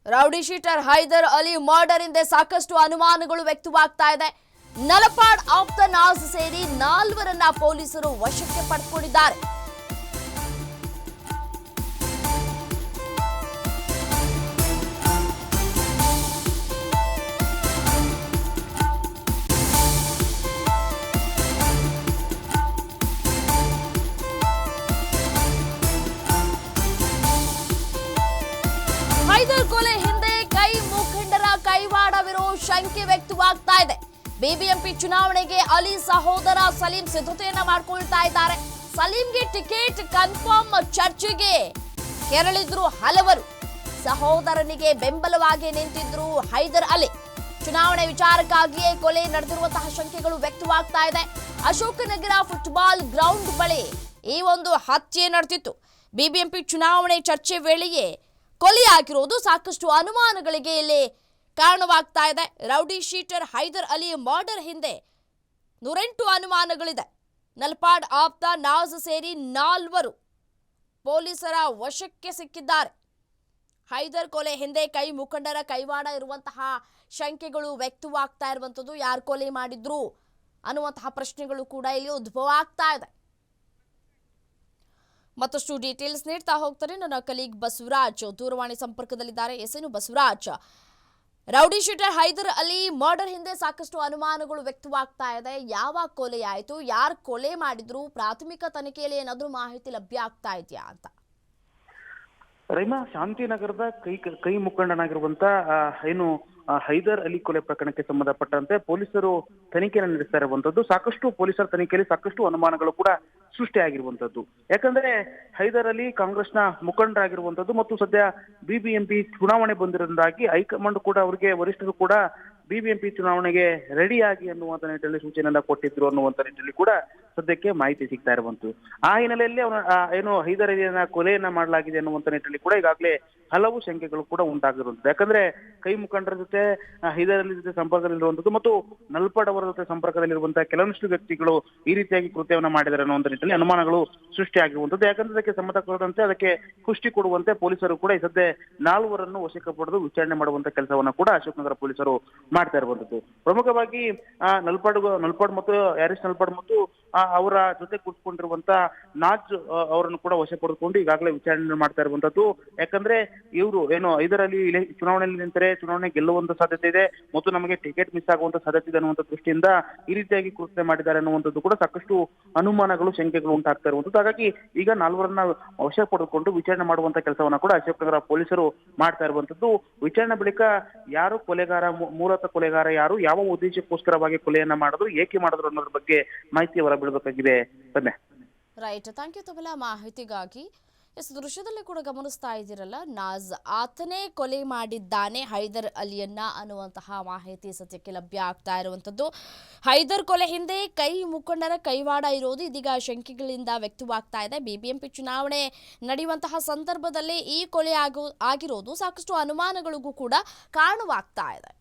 Rowdy sheeter Hyder Ali murder ಹಿಂದೆ ಸಾಕಷ್ಟು ಅನುಮಾನಗಳು ವ್ಯಕ್ತವಾಗ್ತಾ ಇದೆ. ನಲಪಾಡ್ ಆಫ್ ದ ನಾಸ್ ಸೇರಿ 4ರನ್ನ ಪೊಲೀಸರು ವಶಕ್ಕೆ ಪಡೆದುಕೊಂಡಿದ್ದಾರೆ. ಹೈದರ್ ಕೊಲೆ ಹಿಂದೆ ಕೈ ಮುಖಂಡರ ಕೈವಾಡವಿರೋ ಶಂಕೆ ವ್ಯಕ್ತವಾಗ್ತಾ ಇದೆ. ಬಿಬಿಎಂಪಿ ಚುನಾವಣೆಗೆ ಅಲಿ ಸಹೋದರ ಸಲೀಂ ಸಿದ್ಧತೆಯನ್ನ ಮಾಡಿಕೊಳ್ತಾ ಇದ್ದಾರೆ. ಸಲೀಂಗೆ ಟಿಕೆಟ್ ಕನ್ಫರ್ಮ್ ಚರ್ಚೆಗೆ ಕೆರಳಿದ್ರು ಹಲವರು. ಸಹೋದರನಿಗೆ ಬೆಂಬಲವಾಗಿ ನಿಂತಿದ್ರು ಹೈದರ್ ಅಲಿ. ಚುನಾವಣೆ ವಿಚಾರಕ್ಕಾಗಿಯೇ ಕೊಲೆ ನಡೆದಿರುವಂತಹ ಶಂಕೆಗಳು ವ್ಯಕ್ತವಾಗ್ತಾ ಇದೆ. ಅಶೋಕನಗರ ಫುಟ್ಬಾಲ್ ಗ್ರೌಂಡ್ ಬಳಿ ಈ ಒಂದು ಹತ್ಯೆ ನಡೆದಿತ್ತು. ಬಿಬಿಎಂಪಿ ಚುನಾವಣೆ ಚರ್ಚೆ ವೇಳೆಯೇ ಕೊಲೆಯಾಗಿರೋದು ಸಾಕಷ್ಟು ಅನುಮಾನಗಳಿಗೆ ಇಲ್ಲಿ ಕಾರಣವಾಗ್ತಾ ಇದೆ. Rowdy sheeter Hyder Ali murder ಹಿಂದೆ 108 ಅನುಮಾನಗಳಿದೆ. ನಲ್ಪಾಡ್ ಆಫ್ ದ ನಾಸ್ ಸೇರಿ 4 ಪೊಲೀಸರ ವಶಕ್ಕೆ ಸಿಕ್ಕಿದ್ದಾರೆ. ಹೈದರ್ ಕೊಲೆ ಹಿಂದೆ ಕೈ ಮುಖಂಡರ ಕೈವಾಡ ಇರುವಂತಹ ಶಂಕೆಗಳು ವ್ಯಕ್ತವಾಗ್ತಾ ಇರುವಂಥದ್ದು. ಯಾರು ಕೊಲೆ ಮಾಡಿದ್ರು ಅನ್ನುವಂತಹ ಪ್ರಶ್ನೆಗಳು ಕೂಡ ಇಲ್ಲಿ ಉದ್ಭವ ಆಗ್ತಾ ಇದೆ. ಮತ್ತಷ್ಟು ಡೀಟೇಲ್ಸ್ ನೀಡ್ತಾ ಹೋಗ್ತಾರೆ ನನ್ನ ಕಲೀಗ್ ಬಸವರಾಜ್ ದೂರವಾಣಿ ಸಂಪರ್ಕದಲ್ಲಿದ್ದಾರೆ. ಎಸೇನು Basavaraj, rowdy sheeter Hyder Ali murder ಹಿಂದೆ ಸಾಕಷ್ಟು ಅನುಮಾನಗಳು ವ್ಯಕ್ತವಾಗ್ತಾ ಇದೆ. ಯಾವಾಗ ಕೊಲೆ ಆಯಿತು, ಯಾರು ಕೊಲೆ ಮಾಡಿದ್ರು, ಪ್ರಾಥಮಿಕ ತನಿಖೆಯಲ್ಲಿ ಏನಾದರೂ ಮಾಹಿತಿ ಲಭ್ಯ ಆಗ್ತಾ ಇದೆಯಾ ಅಂತ? ರೈಮಾ, ಶಾಂತಿನಗರದ ಕೈ ಮುಖಂಡನಾಗಿರುವಂತ ಏನು ಹೈದರ್ ಅಲಿ ಕೊಲೆ ಪ್ರಕರಣಕ್ಕೆ ಸಂಬಂಧಪಟ್ಟಂತೆ ಪೊಲೀಸರು ತನಿಖೆಯನ್ನು ನಡೆಸ್ತಾ ಇರುವಂತದ್ದು. ಸಾಕಷ್ಟು ಪೊಲೀಸರ ತನಿಖೆಯಲ್ಲಿ ಸಾಕಷ್ಟು ಅನುಮಾನಗಳು ಕೂಡ ಸೃಷ್ಟಿಯಾಗಿರುವಂತದ್ದು. ಯಾಕಂದ್ರೆ ಹೈದರ್ ಅಲಿ ಕಾಂಗ್ರೆಸ್ನ ಮುಖಂಡರಾಗಿರುವಂತದ್ದು ಮತ್ತು ಸದ್ಯ ಬಿಬಿಎಂಪಿ ಚುನಾವಣೆ ಬಂದಿರೋದ್ರಿಂದಾಗಿ ಹೈಕಮಾಂಡ್ ಕೂಡ ಅವರಿಗೆ ವರಿಷ್ಠರು ಕೂಡ ಬಿಬಿಎಂಪಿ ಚುನಾವಣೆಗೆ ರೆಡಿಯಾಗಿ ಅನ್ನುವಂತ ನಿಟ್ಟಿನಲ್ಲಿ ಸೂಚನೆಯನ್ನ ಕೊಟ್ಟಿದ್ರು ಅನ್ನುವಂತ ನಿಟ್ಟಿನಲ್ಲಿ ಕೂಡ ಸದ್ಯಕ್ಕೆ ಮಾಹಿತಿ ಸಿಗ್ತಾ ಇರುವಂತದ್ದು. ಆ ಹಿನ್ನೆಲೆಯಲ್ಲಿ ಅವನ ಏನು ಹೈದರ್ ಅಲಿಯನ್ನ ಕೊಲೆಯನ್ನ ಮಾಡಲಾಗಿದೆ ಅನ್ನುವಂತ ನಿಟ್ಟಿನಲ್ಲಿ ಕೂಡ ಈಗಾಗಲೇ ಹಲವು ಶಂಕೆಗಳು ಕೂಡ ಉಂಟಾಗಿರುವಂತದ್ದು. ಯಾಕಂದ್ರೆ ಕೈ ಮುಖಂಡರ ಜೊತೆ ಹೈದರ್ ಅಲಿ ಜೊತೆ ಸಂಪರ್ಕದಲ್ಲಿರುವಂತದ್ದು ಮತ್ತು ನಲ್ಪಾಡ್ ಅವರ ಜೊತೆ ಸಂಪರ್ಕದಲ್ಲಿರುವಂತಹ ಕೆಲವೊಂದಿಷ್ಟು ವ್ಯಕ್ತಿಗಳು ಈ ರೀತಿಯಾಗಿ ಕೃತ್ಯವನ್ನ ಮಾಡಿದ್ದಾರೆ ಅನ್ನುವಂತ ನಿಟ್ಟಿನಲ್ಲಿ ಅನುಮಾನಗಳು ಸೃಷ್ಟಿಯಾಗಿರುವಂತದ್ದು. ಯಾಕಂದ್ರೆ ಅದಕ್ಕೆ ಸಂಬಂಧಪಟ್ಟಂತೆ ಅದಕ್ಕೆ ಪುಷ್ಟಿ ಕೊಡುವಂತೆ ಪೊಲೀಸರು ಕೂಡ ಈ ಸದ್ಯ 4ರನ್ನು ವಶಕ್ಕೆ ಪಡೆದು ವಿಚಾರಣೆ ಮಾಡುವಂತ ಕೆಲಸವನ್ನ ಕೂಡ ಅಶೋಕನಗರ ಪೊಲೀಸರು ಮಾಡ್ತಾ ಇರುವಂತದ್ದು. ಪ್ರಮುಖವಾಗಿ ನಲ್ಪಾಡ್ ಮತ್ತು ಹ್ಯಾರಿಸ್ ನಲ್ಪಾಡ್ ಮತ್ತು ಅವರ ಜೊತೆ ಕೂತ್ಕೊಂಡಿರುವಂತ ನಾಜ್ ಅವರನ್ನು ಕೂಡ ವಶ ಪಡೆದುಕೊಂಡು ಈಗಾಗಲೇ ವಿಚಾರಣೆ ಮಾಡ್ತಾ ಇರುವಂತದ್ದು. ಯಾಕಂದ್ರೆ ಇವರು ಏನು ಹೈದರ್ ಅಲಿ ಚುನಾವಣೆಯಲ್ಲಿ ನಿಂತರೆ ಚುನಾವಣೆ ಗೆಲ್ಲುವಂತ ಸಾಧ್ಯತೆ ಇದೆ ಮತ್ತು ನಮಗೆ ಟಿಕೆಟ್ ಮಿಸ್ ಆಗುವಂತ ಸಾಧ್ಯತೆ ಇದೆ ಅನ್ನುವಂಥ ದೃಷ್ಟಿಯಿಂದ ಈ ರೀತಿಯಾಗಿ ಕೃತ್ಯ ಮಾಡಿದ್ದಾರೆ ಅನ್ನುವಂಥದ್ದು ಕೂಡ ಸಾಕಷ್ಟು ಅನುಮಾನಗಳು ಶಂಕೆಗಳು ಉಂಟಾಗ್ತಾ ಇರುವಂತದ್ದು. ಹಾಗಾಗಿ ಈಗ 4ರನ್ನ ವಶ ಪಡೆದುಕೊಂಡು ವಿಚಾರಣೆ ಮಾಡುವಂತ ಕೆಲಸವನ್ನ ಕೂಡ ಅಶೋಕನಗರ ಪೊಲೀಸರು ಮಾಡ್ತಾ ಇರುವಂತದ್ದು. ವಿಚಾರಣೆ ಬಳಿಕ ಯಾರು ಕೊಲೆಗಾರ, ಮೂಲತಃ ಕೊಲೆಗಾರ ಯಾರು, ಯಾವ ಉದ್ದೇಶಕ್ಕೋಸ್ಕರವಾಗಿ ಕೊಲೆಯನ್ನ ಮಾಡಿದ್ರು, ಏಕೆ ಮಾಡಿದ್ರು ಅನ್ನೋದ್ರ ಬಗ್ಗೆ ಮಾಹಿತಿ ಹೊರಬೀಳಬೇಕಾಗಿದೆ. ರೈಟ್, ಥ್ಯಾಂಕ್ ಯು ತಮ್ಮೆಲ್ಲ ಮಾಹಿತಿಗಾಗಿ. ದೃಶ್ಯದಲ್ಲಿ ಕೂಡ ಗಮನಿಸ್ತಾ ಇದ್ದೀರಲ್ಲ, ನಾಜ್ ಆತನೇ ಕೊಲೆ ಮಾಡಿದ್ದಾನೆ ಹೈದರ್ ಅಲಿಯನ್ನ ಅನ್ನುವಂತಹ ಮಾಹಿತಿ ಸದ್ಯಕ್ಕೆ ಲಭ್ಯ ಆಗ್ತಾ ಇರುವಂಥದ್ದು. ಹೈದರ್ ಕೊಲೆ ಹಿಂದೆ ಕೈ ಮುಖಂಡರ ಕೈವಾಡ ಇರೋದು ಇದೀಗ ಶಂಕೆಗಳಿಂದ ವ್ಯಕ್ತವಾಗ್ತಾ ಇದೆ. ಬಿಬಿಎಂಪಿ ಚುನಾವಣೆ ನಡೆಯುವಂತಹ ಸಂದರ್ಭದಲ್ಲಿ ಈ ಕೊಲೆ ಆಗಿರೋದು ಸಾಕಷ್ಟು ಅನುಮಾನಗಳಿಗೂ ಕೂಡ ಕಾರಣವಾಗ್ತಾ ಇದೆ.